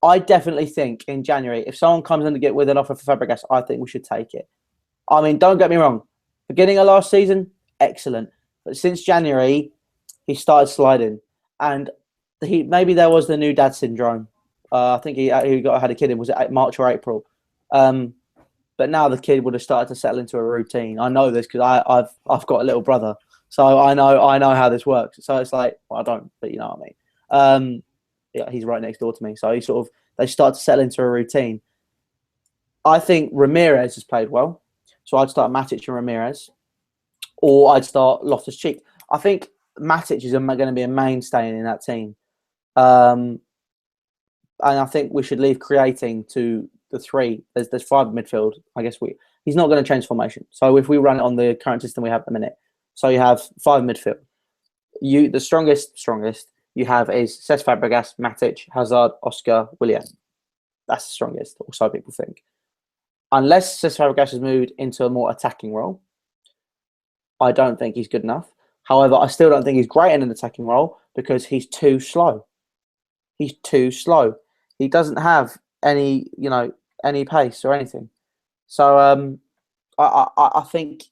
I definitely think in January, if someone comes in to get with an offer for Fabregas, I think we should take it. I mean, don't get me wrong. Beginning of last season, excellent. But since January, he started sliding. And maybe there was the new dad syndrome. I think he had a kid in, was it March or April? But now the kid would have started to settle into a routine. I know this because I've got a little brother. So I know how this works. So it's like, well, I don't, but you know what I mean. Yeah, he's right next door to me. So they start to settle into a routine. I think Ramirez has played well. So I'd start Matic and Ramirez. Or I'd start Loftus-Cheek. I think Matic is going to be a mainstay in that team. And I think we should leave creating to the three. There's five in midfield. I guess he's not going to change formation. So if we run it on the current system we have at the minute, so you have five midfield. The strongest you have is Cesc Fabregas, Matic, Hazard, Oscar, Willian. That's the strongest, or so people think. Unless Cesc Fabregas has moved into a more attacking role, I don't think he's good enough. However, I still don't think he's great in an attacking role because he's too slow. He's too slow. He doesn't have any pace or anything. So I think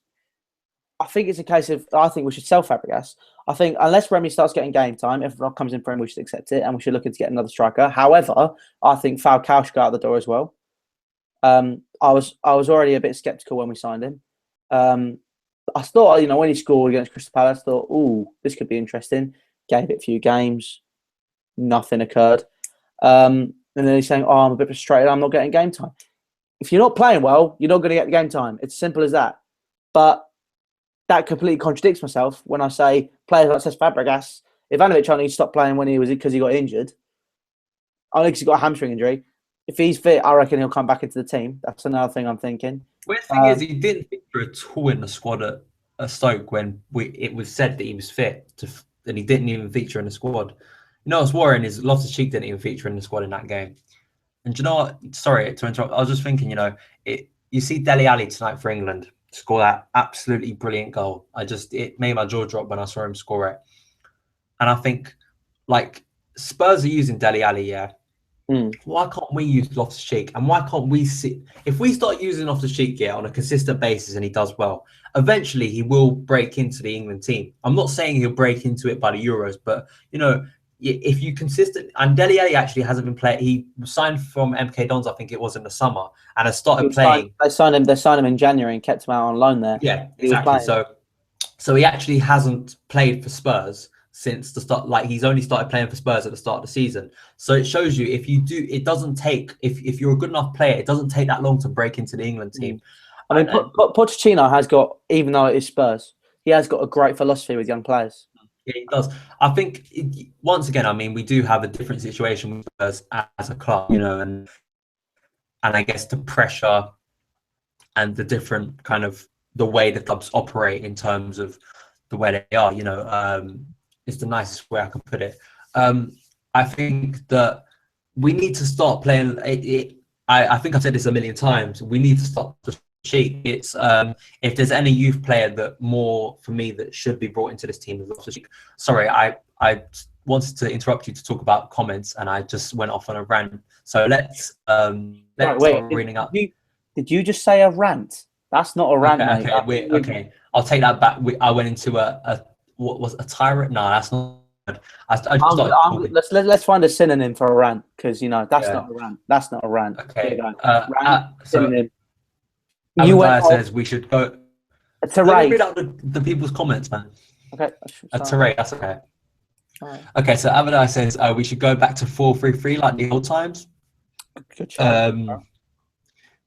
it's a case of I think we should sell Fabregas. I think unless Remy starts getting game time, if Rob comes in for him, we should accept it, and we should look to get another striker. However, I think Falcao should go out the door as well. I was already a bit skeptical when we signed him. I thought, when he scored against Crystal Palace, I thought, ooh, this could be interesting. Gave it a few games, nothing occurred. And then he's saying, I'm a bit frustrated, I'm not getting game time. If you're not playing well, you're not going to get the game time. It's simple as that. But that completely contradicts myself when I say players like Cesc Fabregas, Ivanovic only stopped playing because he got injured. Only because he got a hamstring injury. If he's fit, I reckon he'll come back into the team. That's another thing I'm thinking. Weird thing is, he didn't feature at all in the squad at Stoke when it was said that he was fit, and he didn't even feature in the squad. What's worrying is Loftus-Cheek didn't even feature in the squad in that game. And do you know what? Sorry to interrupt. I was just thinking, you see Dele Alli tonight for England score that absolutely brilliant goal. It made my jaw drop when I saw him score it. And I think, Spurs are using Dele Alli, yeah. Why can't we use Loftus-Cheek? And why can't we see... If we start using Loftus-Cheek, on a consistent basis and he does well, eventually he will break into the England team. I'm not saying he'll break into it by the Euros, but, if you consistent... And Dele Alli actually hasn't been playing... He signed from MK Dons, I think it was in the summer, and has started playing... They signed him in January and kept him out on loan there. Yeah, exactly. So he actually hasn't played for Spurs since the start. He's only started playing for Spurs at the start of the season. So it shows you it doesn't take, if you're a good enough player, it doesn't take that long to break into the England team. I mean, Pochettino has got, even though it is Spurs, he has got a great philosophy with young players. Yeah, he does. I think, once again, we do have a different situation with Spurs as a club, and I guess the pressure and the different kind of the way the clubs operate in terms of the way they are, is the nicest way I can put it. I think that we need to start playing it. I think I've said this a million times. We need to stop the cheat. It's if there's any youth player that should be brought into this team. Sorry, I wanted to interrupt you to talk about comments, and I just went off on a rant. So let's start reading up. Did you just say a rant? That's not a rant, mate. Okay. I'll take that back. I went into what was a tyrant? No, that's not. Let's find a synonym for a rant, because that's not a rant. That's not a rant. Okay. Synonym. Says we should go. To read out the people's comments, man. Okay. That's okay. Right. Okay, so Avadai says we should go back to 4-3-3 like the old times. Good job.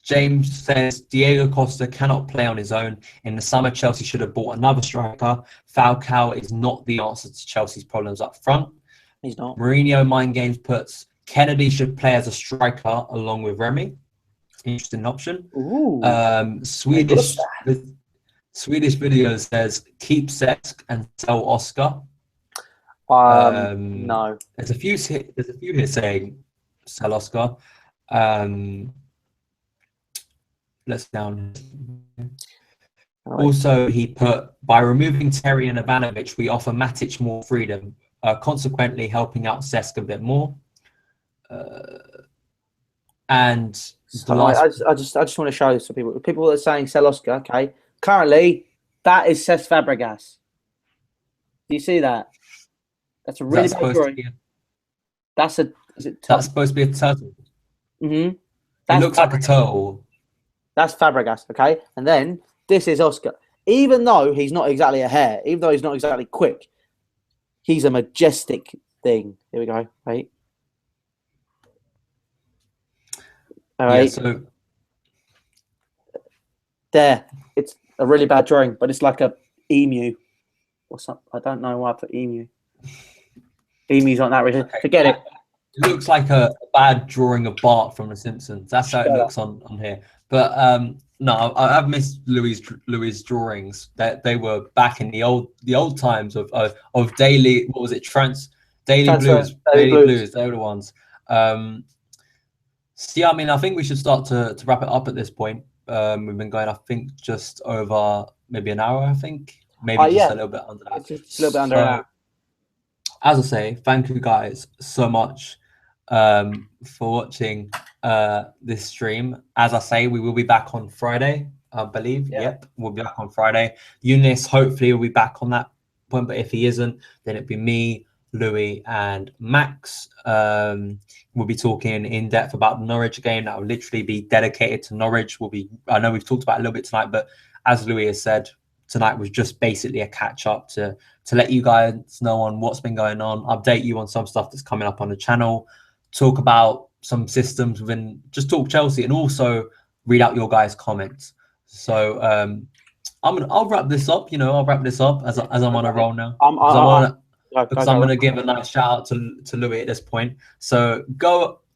James says Diego Costa cannot play on his own. In the summer, Chelsea should have bought another striker. Falcao is not the answer to Chelsea's problems up front. He's not. Mourinho Mind Games puts Kennedy should play as a striker along with Remy. Interesting option. Ooh. Swedish video says keep Cesc and sell Oscar. No. There's a few here saying sell Oscar. Let's down. Right. Also, he put by removing Terry and Ivanovic, we offer Matic more freedom, consequently helping out Cesc a bit more. And So I just want to show some people that are saying sell Oscar. Okay, currently that is Cesc Fabregas. Do you see that? That's a really bad drawing. That's supposed to be a turtle. Mm-hmm. It looks like a turtle. That's Fabregas, okay? And then this is Oscar. Even though he's not exactly a hare, even though he's not exactly quick, he's a majestic thing. Here we go, right? All right. Yeah, so there. It's a really bad drawing, but it's like a emu. What's up? I don't know why I put emu. Emus aren't that really. Forget it. It looks like a bad drawing of Bart from The Simpsons. That's how it looks on here. But no, I've missed Louis' drawings. That they were back in the old times of daily. What was it? Daily Blues. Daily Blues. They were the ones. So yeah, I mean, I think we should start to wrap it up at this point. We've been going, I think, just over maybe an hour. I think maybe just a little bit under that. Just a little bit under an hour. As I say, thank you guys so much for watching this stream. As I say, we will be back on Friday, I believe. Yeah. Yep, we'll be back on Friday. Eunice, hopefully, will be back on that point. But if he isn't, then it'll be me, Louis, and Max. We'll be talking in depth about the Norwich game. That will literally be dedicated to Norwich. I know we've talked about it a little bit tonight, but as Louis has said, tonight was just basically a catch up to let you guys know on what's been going on, update you on some stuff that's coming up on the channel, talk about some systems just talk Chelsea, and also read out your guys' comments. So I'll wrap this up. I'll wrap this up as I'm on a roll now. I'm going to give a nice shout out to Louis at this point. So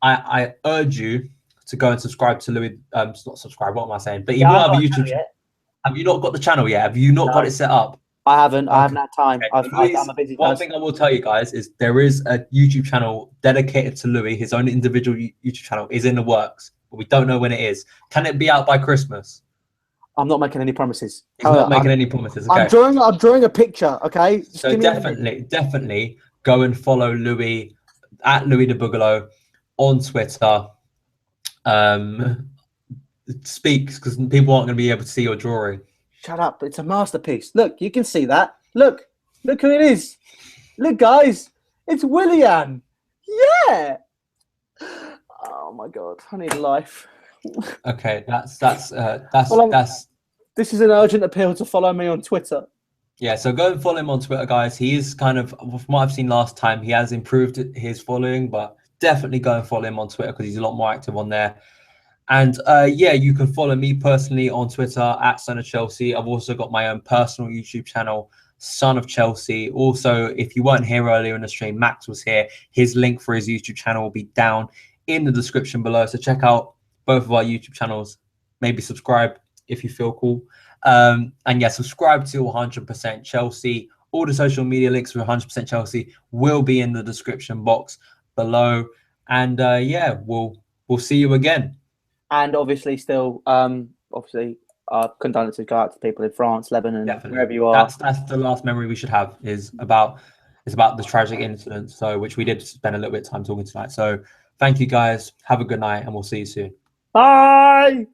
I urge you to go and subscribe to Louis. Not subscribe. What am I saying? But he will have a YouTube channel. Have you not got the channel yet? Have you not got it set up? I haven't. I haven't had time. Okay. I'm a busy person. One thing I will tell you guys is there is a YouTube channel dedicated to Louis. His own individual YouTube channel is in the works, but we don't know when it is. Can it be out by Christmas? I'm not making any promises. He's not making any promises. Okay. I'm drawing a picture. Okay. So definitely go and follow Louis at Louis the Boogaloo on Twitter. Speak, because people aren't going to be able to see your drawing. Shut up. It's a masterpiece. Look, you can see that. Look who it is. Look, guys. It's Willian. Yeah. Oh my God. I need a life. Okay, that's this is an urgent appeal to follow me on Twitter. Yeah, so go and follow him on Twitter, guys. He is kind of, from what I've seen last time, he has improved his following, but definitely go and follow him on Twitter because he's a lot more active on there. And yeah, you can follow me personally on Twitter at Son of Chelsea. I've also got my own personal YouTube channel, Son of Chelsea. Also, if you weren't here earlier in the stream, Max was here. His link for his YouTube channel will be down in the description below. So check out both of our YouTube channels. Maybe subscribe if you feel cool. And yeah, subscribe to 100% Chelsea. All the social media links for 100% Chelsea will be in the description box below. And yeah, we'll see you again. And obviously, still, condolences go out to people in France, Lebanon, wherever you are. That's the last memory we should have is about the tragic incident. So, which we did spend a little bit of time talking tonight. So, thank you guys. Have a good night, and we'll see you soon. Bye.